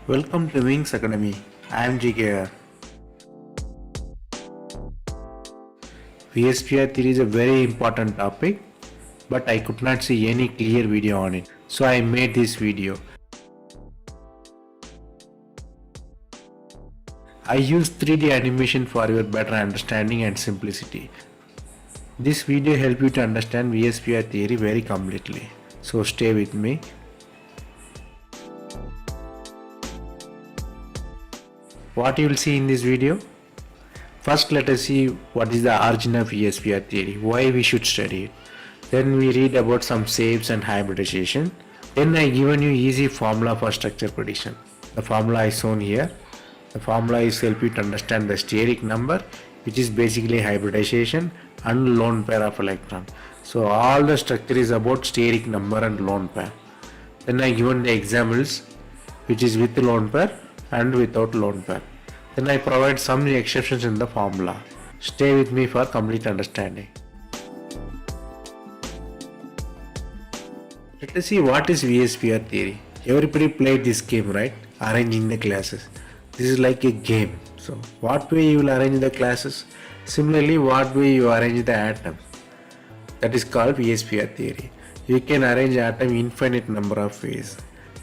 Welcome to Wings Academy. I am GKR. VSPR theory is a very important topic, but I could not see any clear video on it. So I made this video. I use 3D animation for your better understanding and simplicity. This video helps you to understand VSPR theory very completely. So stay with me. What you will see in this video? First, let us see what is the origin of VSPR theory, why we should study it. Then we read about some shapes and hybridization. Then I given you easy formula for structure prediction. The formula is shown here. The formula is help you to understand the steric number, which is basically hybridization and lone pair of electron. So all the structure is about steric number and lone pair. Then I given the examples, which is with lone pair and without lone pair. Then I provide some exceptions in the formula. Stay with me for complete understanding. Let us see what is VSPR theory. Everybody played this game, right? Arranging the classes. This is like a game. So what way you will arrange the classes? Similarly, what way you arrange the atom? That is called VSPR theory. You can arrange atom infinite number of ways.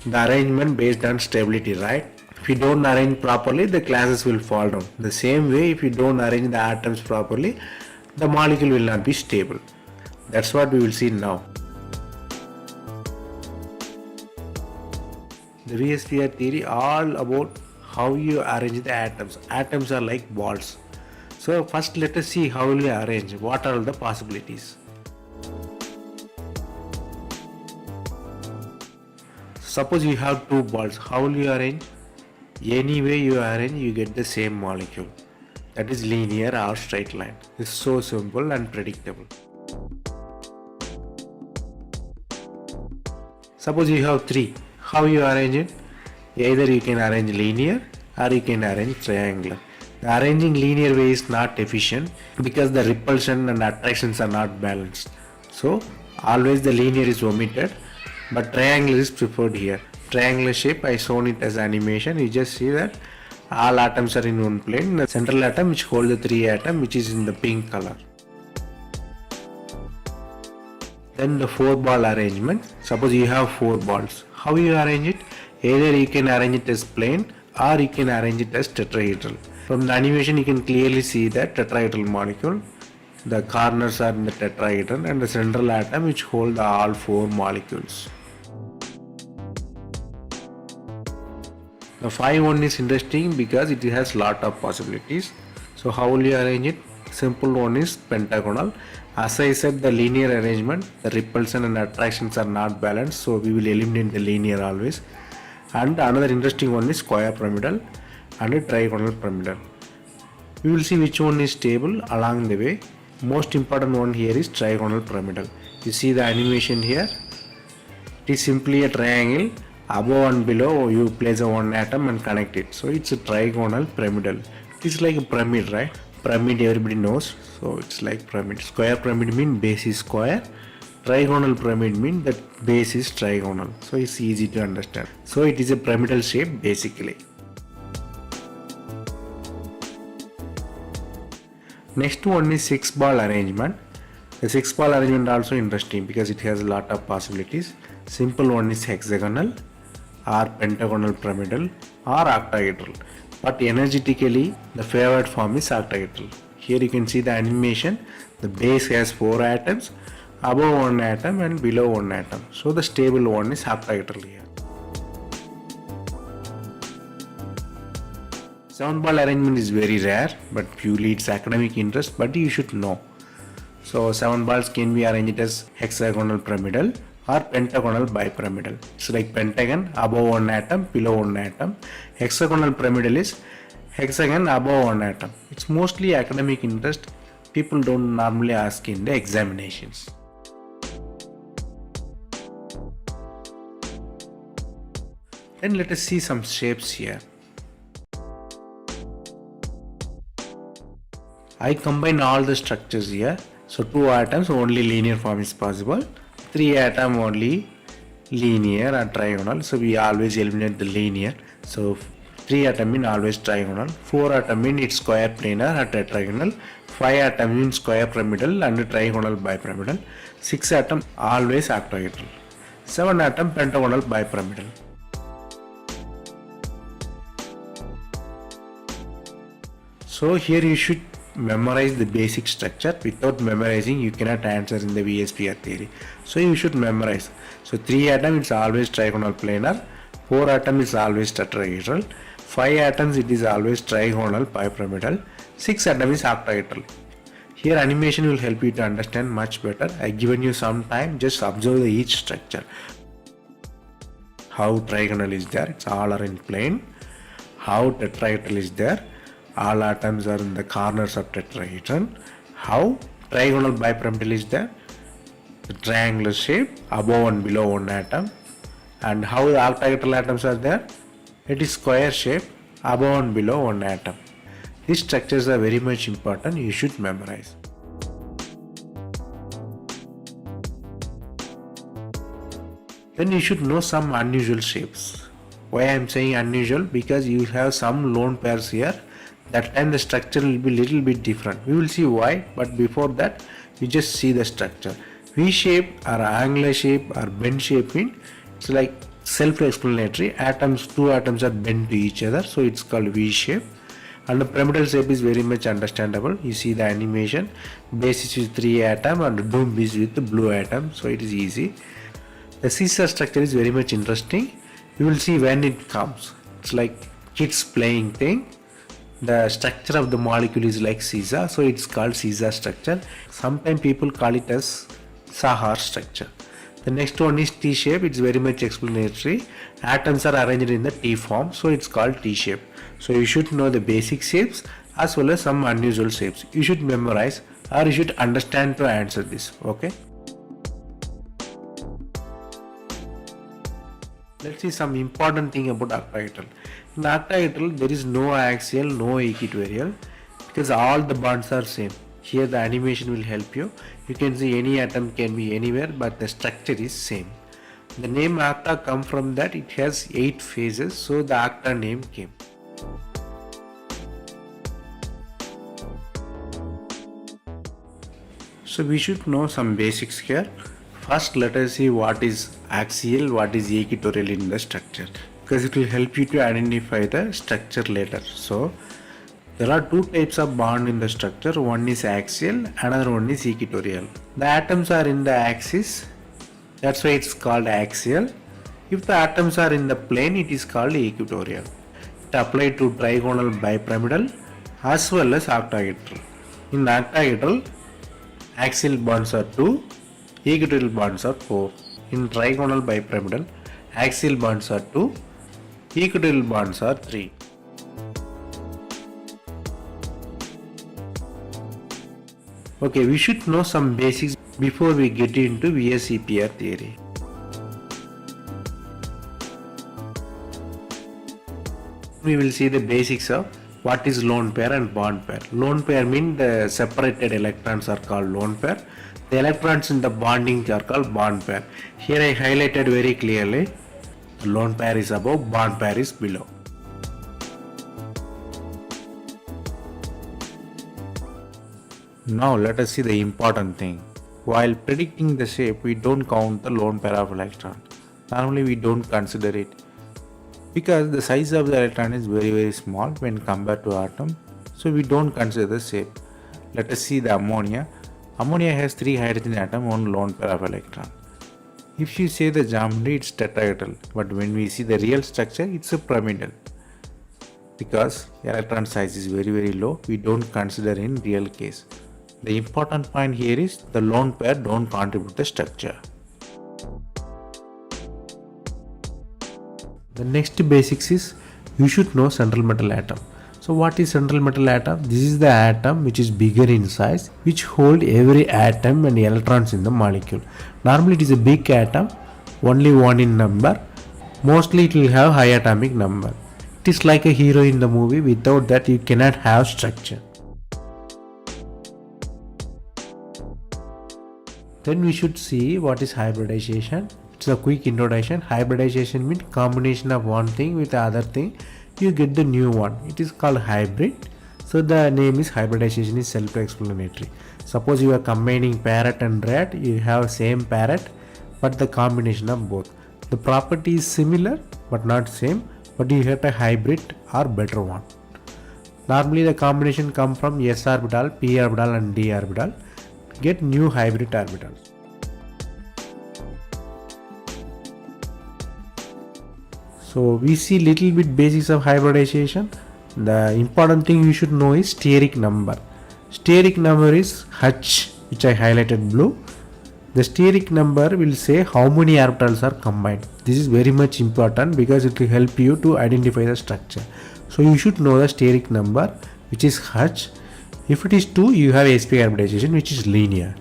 The arrangement based on stability, right? If you don't arrange properly, the classes will fall down. The same way, if you don't arrange the atoms properly, the molecule will not be stable. That's what we will see now. The VSPR theory all about how you arrange the atoms. Atoms are like balls. So first let us see how will you arrange. What are all the possibilities? Suppose you have two balls. How will you arrange? Any way you arrange, you get the same molecule. That is linear or straight line. It's so simple and predictable. Suppose you have three. How you arrange it? Either you can arrange linear or you can arrange triangular. The arranging linear way is not efficient because the repulsion and attractions are not balanced. So always the linear is omitted, but triangle is preferred here. Triangular shape, I shown it as animation. You just see that all atoms are in one plane. The central atom which holds the three atoms, which is in the pink color. Then the four ball arrangement. Suppose you have four balls. How you arrange it? Either you can arrange it as plane or you can arrange it as tetrahedral. From the animation you can clearly see that tetrahedral molecule. The corners are in the tetrahedron and the central atom which hold all four molecules. The 5 one is interesting because it has lot of possibilities. So how will you arrange it? Simple one is pentagonal. As I said, the linear arrangement, the repulsion and attractions are not balanced, so we will eliminate the linear always. And another interesting one is square pyramidal and a trigonal pyramidal. We will see which one is stable along the way. Most important one here is trigonal pyramidal. You see the animation here. It is simply a triangle. Above and below you place a one atom and connect it. So it's a trigonal pyramidal. It's like a pyramid, right? Pyramid everybody knows. So it's like pyramid. Square pyramid means base is square. Trigonal pyramid means that base is trigonal. So it's easy to understand. So it is a pyramidal shape basically. Next one is 6 ball arrangement. The 6 ball arrangement also interesting because it has a lot of possibilities. Simple one is hexagonal or pentagonal pyramidal or octahedral, but energetically the favored form is octahedral. Here you can see the animation. The base has 4 atoms, above one atom and below one atom. So the stable one is octahedral here. 7 ball arrangement is very rare, but purely it's academic interest, but you should know. So 7 balls can be arranged as hexagonal pyramidal or pentagonal bipyramidal. It's like pentagon, above one atom, below one atom. Hexagonal pyramidal is hexagon, above one atom. It's mostly academic interest. People don't normally ask in the examinations. Then let us see some shapes here. I combine all the structures here. So 2 atoms only linear form is possible. 3 atom only linear or trigonal. So we always eliminate the linear. So 3 atom mean always trigonal, 4 atom mean it's square planar or tetrahedral, 5 atom means square pyramidal and trigonal bipyramidal, 6 atom always octahedral, 7 atom pentagonal bipyramidal. So here you should memorize the basic structure. Without memorizing you cannot answer in the VSPR theory. So you should memorize. So 3 atom it's always trigonal planar, 4 atom is always tetrahedral, 5 atoms it is always trigonal bipyramidal, 6 atom is octahedral. Here animation will help you to understand much better. I given you some time, just observe each structure. How trigonal is there, it's all are in plane. How tetrahedral is there, all atoms are in the corners of tetrahedron. How trigonal bipyramidal is there, the triangular shape, above and below one atom. And how the octahedral atoms are there, it is square shape, above and below one atom. These structures are very much important, you should memorize. Then you should know some unusual shapes. Why I am saying unusual? Because you have some lone pairs here. That time the structure will be little bit different. We will see why, but before that you just see the structure. V shape or angular shape or bend shape mean it's like self-explanatory. Atoms, two atoms are bent to each other, so it's called V shape. And the pyramidal shape is very much understandable. You see the animation. Base is with 3 atom and dome is with the blue atom, so it is easy. The scissor structure is very much interesting. You will see when it comes. It's like kids playing thing. The structure of the molecule is like scissor, so it's called scissor structure. Sometimes people call it as Sahar structure. The next one is T shape. It's very much explanatory. Atoms are arranged in the T form, so it's called T shape. So you should know the basic shapes as well as some unusual shapes. You should memorize or you should understand to answer this. Okay. Let's see some important thing about octahedral. In octahedral there is no axial, no equatorial, because all the bonds are same. Here the animation will help you. You can see any atom can be anywhere, but the structure is same. The name octa come from that it has 8 phases, so the octa name came. So we should know some basics here. First let us see what is axial, what is equatorial in the structure, because it will help you to identify the structure later. So there are two types of bond in the structure. One is axial, another one is equatorial. The atoms are in the axis, that's why it's called axial. If the atoms are in the plane, it is called equatorial. It applies to trigonal bipyramidal as well as octahedral. In octahedral, axial bonds are 2, equatorial bonds are 4. In trigonal bipyramidal, axial bonds are 2, equatorial bonds are 3. Okay, we should know some basics before we get into VSEPR theory. We will see the basics of what is lone pair and bond pair. Lone pair means the separated electrons are called lone pair. The electrons in the bonding are called bond pair. Here I highlighted very clearly. The lone pair is above, bond pair is below. Now let us see the important thing. While predicting the shape, we don't count the lone pair of electron. Normally we don't consider it, because the size of the electron is very small when compared to atom. So we don't consider the shape. Let us see the ammonia. Ammonia has 3 hydrogen atoms, 1 lone pair of electron. If you say the geometry, it's tetrahedral, but when we see the real structure, it's a pyramidal. Because electron size is very low, we don't consider in real case. The important point here is the lone pair don't contribute the structure. The next basics is you should know central metal atom. So what is central metal atom? This is the atom which is bigger in size, which hold every atom and electrons in the molecule. Normally it is a big atom, only 1 in number. Mostly it will have high atomic number. It is like a hero in the movie. Without that you cannot have structure. Then we should see what is hybridization. It's a quick introduction. Hybridization means combination of one thing with the other thing. You get the new one. It is called hybrid. So the name is hybridization is self-explanatory. Suppose you are combining parrot and rat. You have same parrot, but the combination of both. The property is similar but not same. But you get a hybrid or better one. Normally the combination come from s orbital, p orbital and d orbital. Get new hybrid orbitals. So we see little bit basics of hybridization. The important thing you should know is steric number. Steric number is H, which I highlighted blue. The steric number will say how many orbitals are combined. This is very much important because it will help you to identify the structure. So you should know the steric number, which is H. If it is 2, you have sp hybridization, which is linear.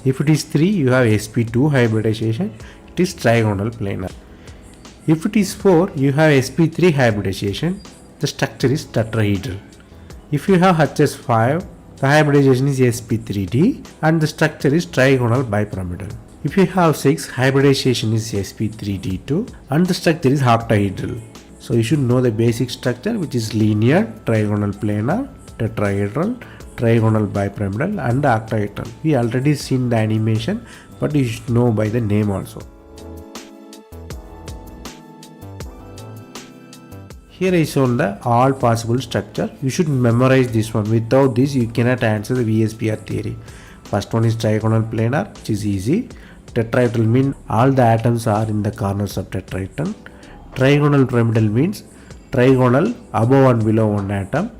If it is 3, you have sp2 hybridization. It is trigonal planar. If it is 4, you have sp3 hybridization. The structure is tetrahedral. If you have HS5, the hybridization is sp3d and the structure is trigonal bipyramidal. If you have 6, hybridization is sp3d2 and the structure is octahedral. So you should know the basic structure, which is linear, trigonal planar, tetrahedral, trigonal bipyramidal and octahedral. We already seen the animation, but you should know by the name also. Here I shown the all possible structure. You should memorize this one. Without this, you cannot answer the VSPR theory. First one is trigonal planar, which is easy. Tetrahedral means all the atoms are in the corners of tetrahedron. Trigonal pyramidal means trigonal above and below one atom.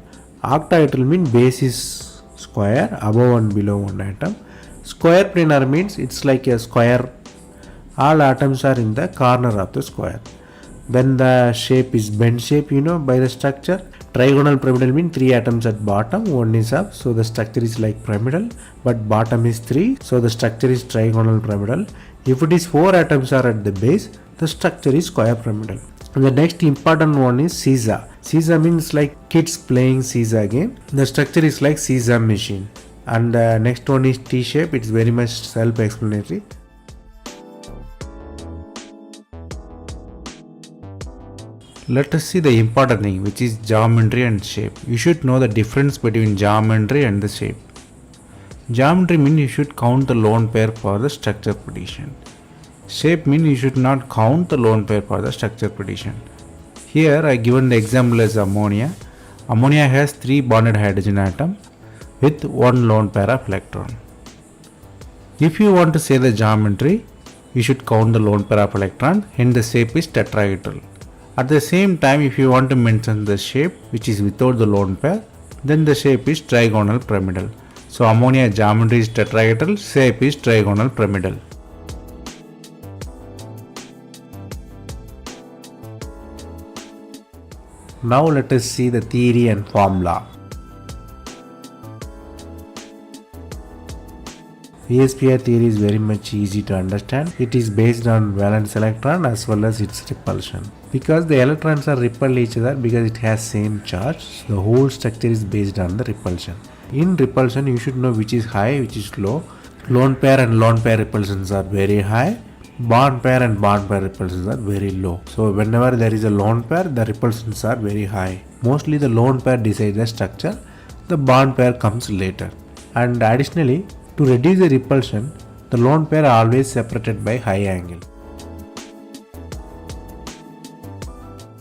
Octahedral means base is square above and below one atom. Square planar means it's like a square. All atoms are in the corner of the square. Then the shape is bend shape, by the structure. Trigonal pyramidal means 3 atoms at bottom, 1 is up, so the structure is like pyramidal, but bottom is 3, so the structure is trigonal pyramidal. If it is 4 atoms are at the base, the structure is square pyramidal. And the next important one is seesaw. Seesaw means like kids playing seesaw game. The structure is like seesaw machine. And the next one is T shape. It's very much self-explanatory. Let us see the important thing, which is geometry and shape. You should know the difference between geometry and the shape. Geometry means you should count the lone pair for the structure prediction. Shape means you should not count the lone pair for the structure prediction. Here I given the example as ammonia. Ammonia has 3 bonded hydrogen atoms with 1 lone pair of electron. If you want to say the geometry, you should count the lone pair of electron, hence the shape is tetrahedral. At the same time, if you want to mention the shape, which is without the lone pair, then the shape is trigonal pyramidal. So ammonia geometry is tetrahedral, shape is trigonal pyramidal. Now let us see the theory and formula. VSPR theory is very much easy to understand. It is based on valence electron as well as its repulsion. Because the electrons are repel each other because it has same charge, the whole structure is based on the repulsion. In repulsion, you should know which is high, which is low. Lone pair and lone pair repulsions are very high. Bond pair and bond pair repulsions are very low. So whenever there is a lone pair, the repulsions are very high. Mostly the lone pair decides the structure. The bond pair comes later. And additionally, to reduce the repulsion, the lone pair are always separated by high angle.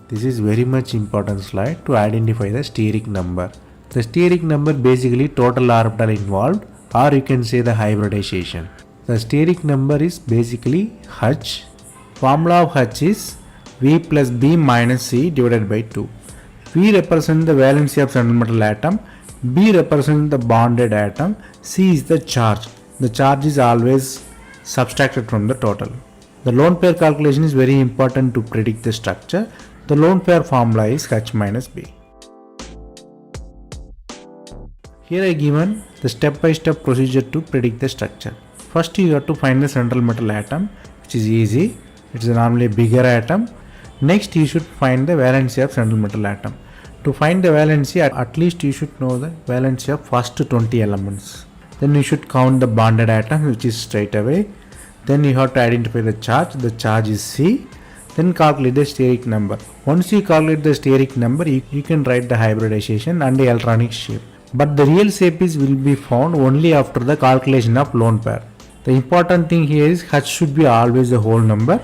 This is very much important slide to identify the steric number. The steric number basically total orbital involved, or you can say the hybridization. The steric number is basically H. Formula of H is V plus B minus C divided by 2. V represents the valency of central metal atom, B represents the bonded atom, C is the charge. The charge is always subtracted from the total. The lone pair calculation is very important to predict the structure. The lone pair formula is H minus B. Here I given the step-by-step procedure to predict the structure. First you have to find the central metal atom, which is easy. It is normally a bigger atom. Next you should find the valency of central metal atom. To find the valency, at least you should know the valency of first 20 elements. Then you should count the bonded atom, which is straight away. Then you have to identify the charge is C, then calculate the steric number. Once you calculate the steric number, you can write the hybridization and the electronic shape. But the real shape will be found only after the calculation of lone pair. The important thing here is H should be always a whole number,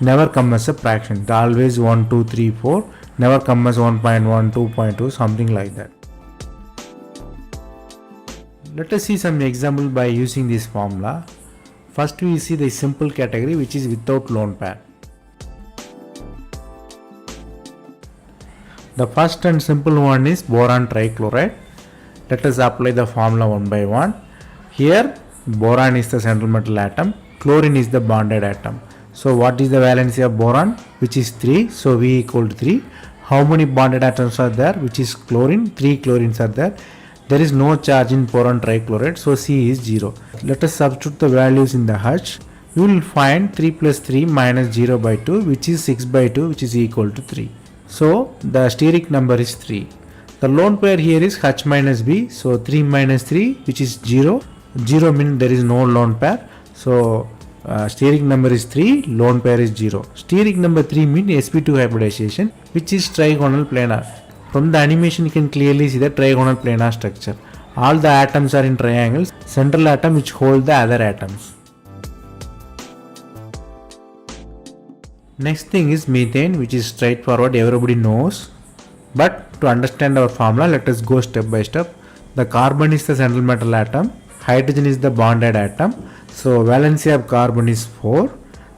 never come as a fraction. It's always 1, 2, 3, 4, never come as 1.1, 2.2, something like that. Let us see some example by using this formula. First we see the simple category which is without lone pair. The first and simple one is boron trichloride. Let us apply the formula one by one. Here boron is the central metal atom, chlorine is the bonded atom. So what is the valency of boron? Which is 3. So V equal to 3. How many bonded atoms are there? Which is chlorine. 3 chlorines are there. There is no charge in boron trichloride, so C is 0. Let us substitute the values in the H. We will find 3 plus 3 minus 0 by 2, which is 6 by 2, which is equal to 3. So the steric number is 3. The lone pair here is H minus B, so 3 minus 3, which is 0. 0 means there is no lone pair. So steric number is 3, lone pair is 0. Steric number 3 means sp2 hybridization, which is trigonal planar. From the animation you can clearly see the trigonal planar structure. All the atoms are in triangles, central atom which hold the other atoms. Next thing is methane, which is straightforward, everybody knows. But to understand our formula, let us go step by step. The carbon is the central metal atom, hydrogen is the bonded atom. So valency of carbon is 4,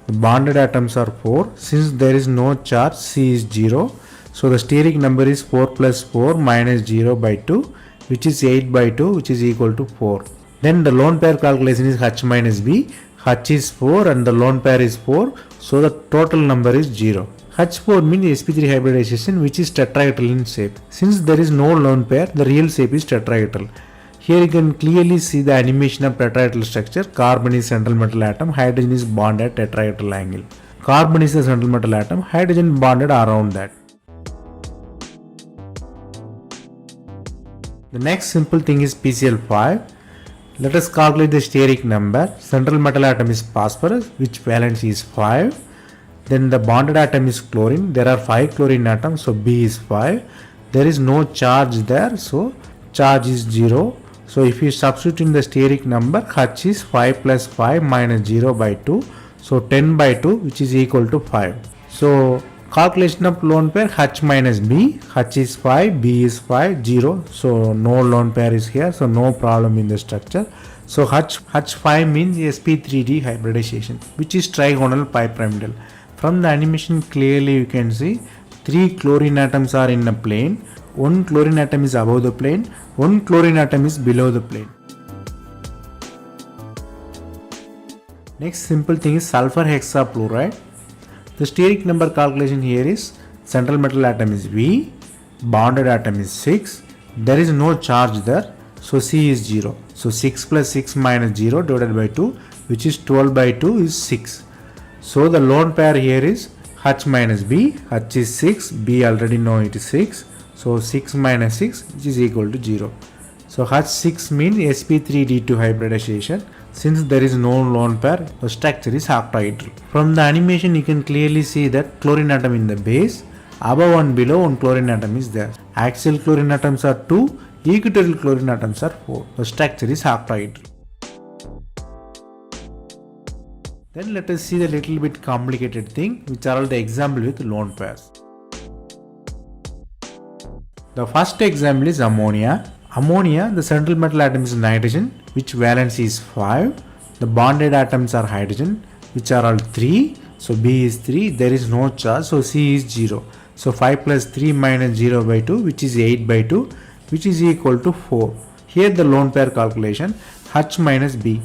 the bonded atoms are 4. Since there is no charge, C is 0. So the steric number is 4 plus 4 minus 0 by 2, which is 8 by 2, which is equal to 4. Then the lone pair calculation is H minus B. H is 4 and the lone pair is 4. So the total number is 0. H4 means sp3 hybridization, which is tetrahedral in shape. Since there is no lone pair, the real shape is tetrahedral. Here you can clearly see the animation of tetrahedral structure. Carbon is central metal atom, hydrogen is bonded at tetrahedral angle. Carbon is the central metal atom, hydrogen bonded around that. The next simple thing is PCl5. Let us calculate the steric number. Central metal atom is phosphorus, which valence is 5. Then the bonded atom is chlorine. There are 5 chlorine atoms, so B is 5. There is no charge there, so charge is 0. So if you substitute in the steric number, H is 5 plus 5 minus 0 by 2. So 10 by 2, which is equal to 5. So calculation of lone pair, H minus B. H is 5, B is 5, 0. So no lone pair is here, so no problem in the structure. So H5 means sp3d hybridization, which is trigonal bipyramidal. From the animation clearly you can see 3 chlorine atoms are in a plane. 1 chlorine atom is above the plane, 1 chlorine atom is below the plane. Next simple thing is sulfur hexafluoride. The steric number calculation here is central metal atom is V, bonded atom is 6, there is no charge there, so C is 0. So 6 plus 6 minus 0 divided by 2, which is 12 by 2 is 6. So the lone pair here is H minus B, H is 6, B already know it is 6. So 6 minus 6, which is equal to 0. So H6 means sp3d2 hybridization. Since there is no lone pair, the structure is octahedral. From the animation you can clearly see that chlorine atom in the base, above and below one chlorine atom is there. Axial chlorine atoms are 2, equatorial chlorine atoms are 4. The structure is octahedral. Then let us see the little bit complicated thing, which are all the example with lone pairs. The first example is ammonia. Ammonia, the central metal atom is nitrogen, which valence is 5. The bonded atoms are hydrogen, which are all 3. So B is 3. There is no charge, so C is 0. So 5 plus 3 minus 0 by 2, which is 8 by 2, which is equal to 4. Here the lone pair calculation, H minus B.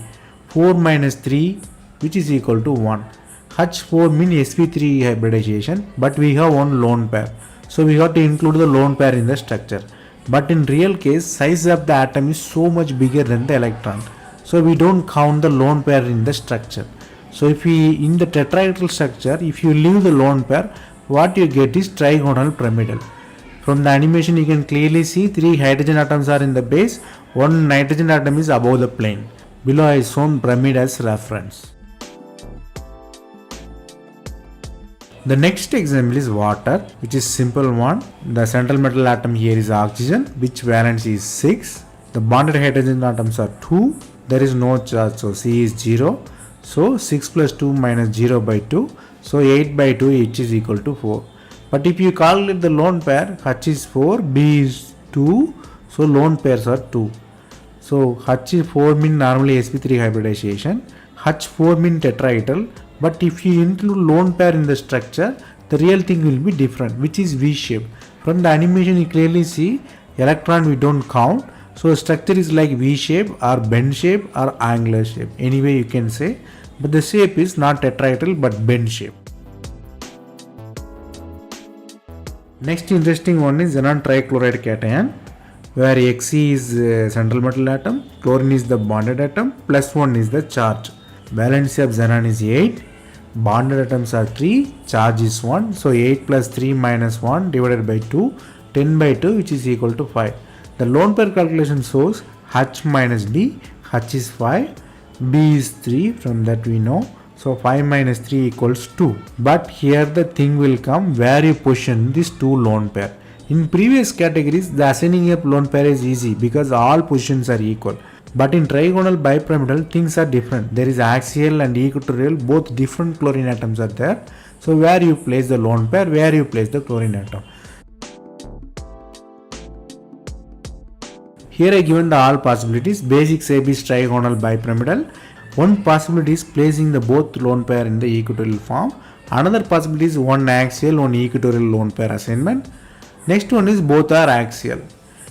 4 minus 3, which is equal to 1. H4 means sp3 hybridization, but we have one lone pair. So we have to include the lone pair in the structure. But in real case, size of the atom is so much bigger than the electron. So we don't count the lone pair in the structure. So if we, in the tetrahedral structure, if you leave the lone pair, what you get is trigonal pyramidal. From the animation you can clearly see 3 hydrogen atoms are in the base, 1 nitrogen atom is above the plane. Below I shown pyramid as reference. The next example is water, which is simple one. The central metal atom here is oxygen, which valence is 6. The bonded hydrogen atoms are 2. There is no charge, so C is 0. So 6 plus 2 minus 0 by 2. So 8 by 2, H is equal to 4. But if you calculate the lone pair, H is 4, B is 2. So lone pairs are 2. So H is 4 mean normally sp3 hybridization. H4 mean tetrahedral. But if you include lone pair in the structure, the real thing will be different, which is V shape. From the animation you clearly see electron we don't count. So structure is like V shape or bend shape or angular shape. Anyway you can say. But the shape is not tetrahedral but bend shape. Next interesting one is xenon trichloride cation, where Xe is central metal atom, chlorine is the bonded atom, plus 1 is the charge. Valence of xenon is 8, bonded atoms are 3, charge is 1. So 8 plus 3 minus 1 divided by 2, 10 by 2, which is equal to 5. The lone pair calculation shows H minus B, H is 5, B is 3, from that we know. So 5 minus 3 equals 2. But here the thing will come where you position these two lone pair. In previous categories, the assigning up lone pair is easy because all positions are equal. But in trigonal bipyramidal, things are different. There is axial and equatorial, both different chlorine atoms are there. So where you place the lone pair, where you place the chlorine atom. Here I given the all possibilities. Basic shape is trigonal bipyramidal. One possibility is placing the both lone pair in the equatorial form. Another possibility is one axial, one equatorial lone pair assignment. Next one is both are axial.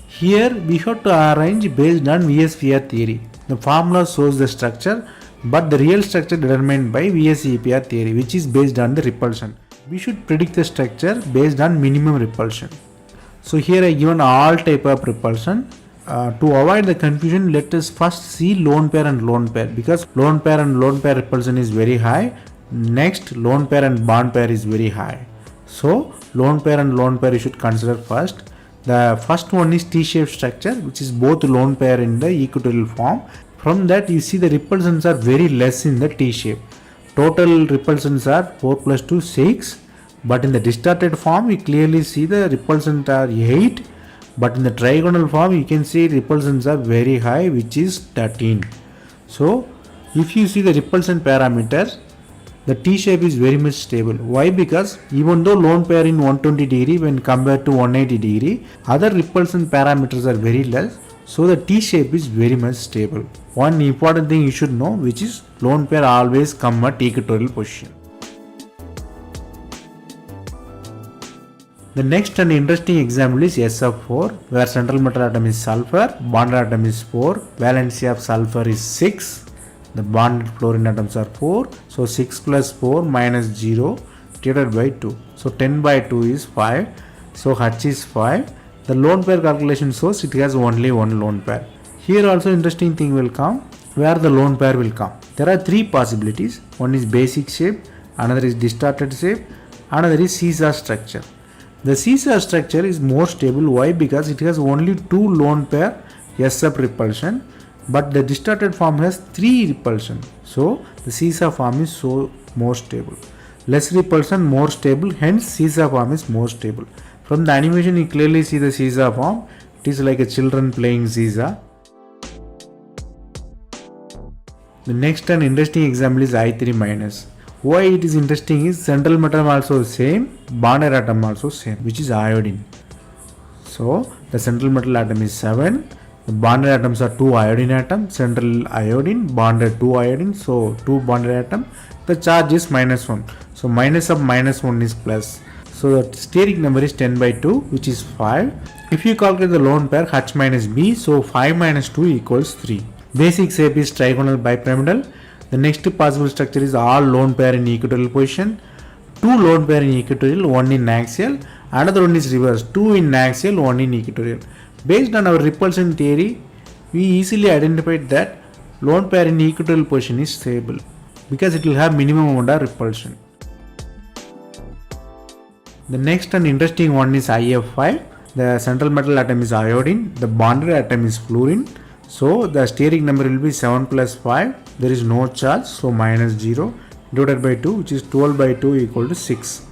Here we have to arrange based on VSPR theory. The formula shows the structure, but the real structure determined by VSEPR theory, which is based on the repulsion. We should predict the structure based on minimum repulsion. So here I given all type of repulsion. To avoid the confusion, let us first see lone pair and lone pair, because lone pair and lone pair repulsion is very high. Next, lone pair and bond pair is very high. So lone pair and lone pair you should consider first. The first one is T-shaped structure, which is both lone pair in the equatorial form. From that you see the repulsions are very less in the T-shape. Total repulsions are 4 plus 2, 6. But in the distorted form you clearly see the repulsions are 8. But in the trigonal form you can see repulsions are very high, which is 13. So if you see the repulsion parameters, the T-shape is very much stable. Why? Because even though lone pair in 120 degree when compared to 180 degree, other repulsion parameters are very less. So the T-shape is very much stable. One important thing you should know, which is lone pair always come at equatorial position. The next and interesting example is SF4, where central metal atom is sulfur, bonded atom is 4, valency of sulfur is 6, the bonded fluorine atoms are 4, so 6 plus 4 minus 0 divided by 2. So 10 by 2 is 5, so H is 5. The lone pair calculation shows it has only one lone pair. Here also interesting thing will come, where the lone pair will come. There are three possibilities. One is basic shape, another is distorted shape, another is seesaw structure. The seesaw structure is more stable. Why? Because it has only two lone pair SF repulsion, but the distorted form has 3 repulsion. So the seesaw form is so more stable. Less repulsion, more stable, hence seesaw form is more stable. From the animation you clearly see the seesaw form. It is like a children playing seesaw. The next and interesting example is I3 minus. Why it is interesting is central metal also same, bonded atom also same, which is iodine. So the central metal atom is 7, the bonded atoms are 2 iodine atoms, central iodine, bonded 2 iodine, so 2 bonded atom. The charge is minus 1. So minus of minus 1 is plus. So the steric number is 10 by 2, which is 5. If you calculate the lone pair H minus B, so 5 minus 2 equals 3. Basic shape is trigonal bipyramidal. The next possible structure is all lone pair in equatorial position, 2 lone pair in equatorial, 1 in axial, another one is reverse, 2 in axial, 1 in equatorial. Based on our repulsion theory, we easily identified that lone pair in equatorial position is stable because it will have minimum amount of repulsion. The next and interesting one is IF5. The central metal atom is iodine, the bonded atom is fluorine. So the steric number will be 7 plus 5. There is no charge, so minus 0 divided by 2, which is 12 by 2 equal to 6.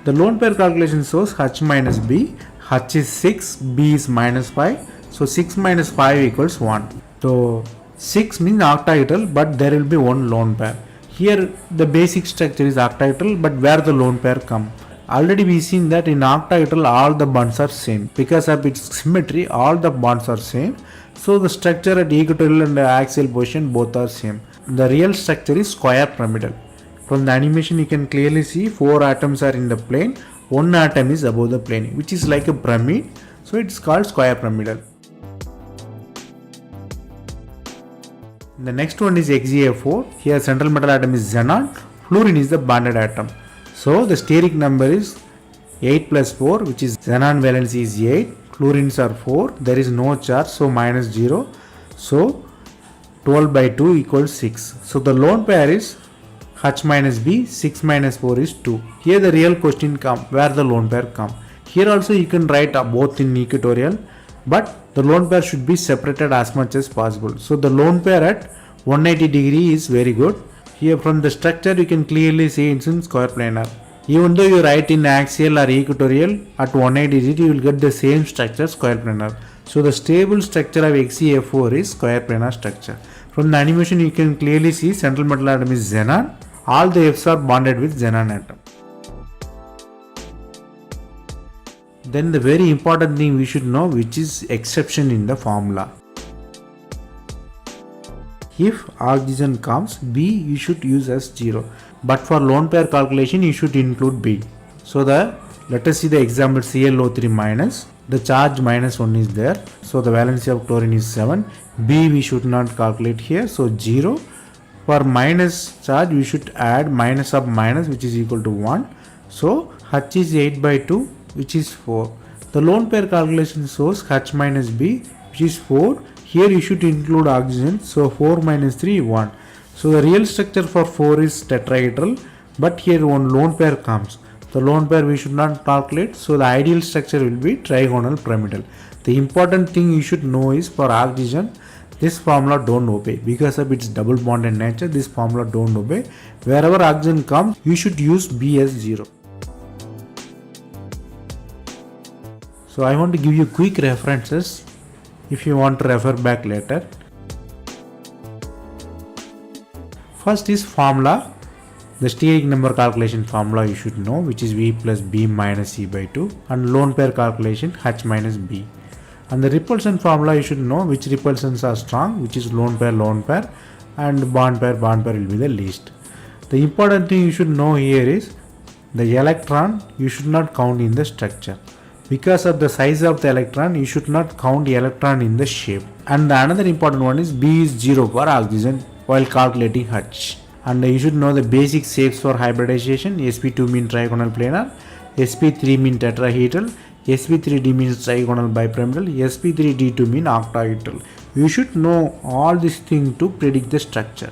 The lone pair calculation shows H minus B. H is 6, B is minus 5. So 6 minus 5 equals 1. So 6 means octahedral, but there will be one lone pair. Here the basic structure is octahedral, but where the lone pair come? Already we seen that in octahedral all the bonds are same. Because of its symmetry, all the bonds are same. So the structure at equatorial and axial position both are same. The real structure is square pyramidal. From the animation you can clearly see 4 atoms are in the plane, 1 atom is above the plane, which is like a pyramid. So it's called square pyramidal. The next one is XeA4. Here central metal atom is xenon, fluorine is the bonded atom. So the steric number is 8 plus 4, which is xenon valence is 8, fluorines are 4, there is no charge, so minus 0. So 12 by 2 equals 6. So the lone pair is H minus B, 6 minus 4 is 2. Here the real question come, where the lone pair come. Here also you can write both in equatorial, but the lone pair should be separated as much as possible. So the lone pair at 180 degree is very good. Here from the structure you can clearly see it's in square planar. Even though you write in axial or equatorial, at 180 degree you will get the same structure, square planar. So the stable structure of XeA4 is square planar structure. From the animation you can clearly see central metal atom is xenon. All the F's are bonded with xenon atom. Then the very important thing we should know, which is exception in the formula. If oxygen comes, B you should use as 0. But for lone pair calculation you should include B. So let us see the example ClO3 minus. The charge minus 1 is there. So the valency of chlorine is 7. B we should not calculate here. So 0. For minus charge we should add minus of minus, which is equal to 1. So H is 8 by 2, which is 4. The lone pair calculation shows H minus B, which is 4. Here you should include oxygen. So 4 minus 3 1. So the real structure for 4 is tetrahedral, but here one lone pair comes. The lone pair we should not calculate. So the ideal structure will be trigonal pyramidal. The important thing you should know is for oxygen, this formula don't obey because of its double bonded nature. This formula don't obey. Wherever oxygen comes, you should use B as 0. So I want to give you quick references if you want to refer back later. First is formula. The steric number calculation formula you should know, which is V plus B minus E by 2, and lone pair calculation H minus B. And the repulsion formula you should know which repulsions are strong, which is lone pair, and bond pair will be the least. The important thing you should know here is the electron you should not count in the structure. Because of the size of the electron, you should not count the electron in the shape. And the another important one is B is 0 for oxygen while calculating H. And you should know the basic shapes for hybridization. sp2 means trigonal planar, sp3 means tetrahedral, sp3d means trigonal bipyramidal, sp3d2 means octahedral. You should know all these things to predict the structure.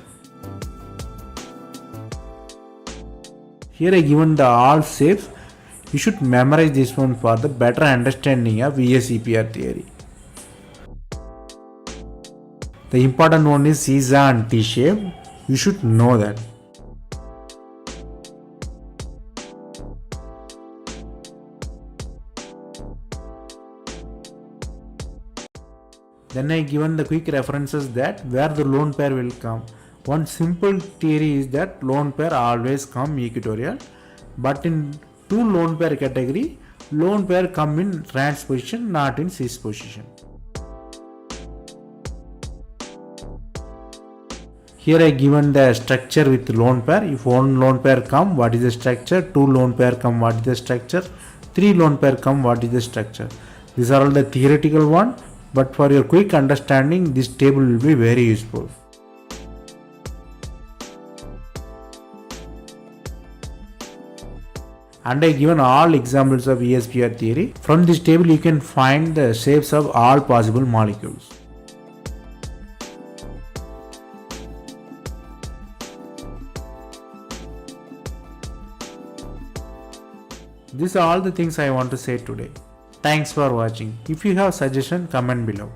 Here I given the all shapes. You should memorize this one for the better understanding of VSEPR theory. The important one is Caesar and T shape. You should know that. Then I given the quick references that where the lone pair will come. One simple theory is that lone pair always come equatorial, but in two lone pair category, lone pair come in trans position, not in cis position. Here I given the structure with lone pair. If one lone pair come, what is the structure? Two lone pair come, what is the structure? Three lone pair come, what is the structure? These are all the theoretical one, but for your quick understanding, this table will be very useful. And I given all examples of VSPR theory. From this table you can find the shapes of all possible molecules. These are all the things I want to say today. Thanks for watching. If you have suggestion, comment below.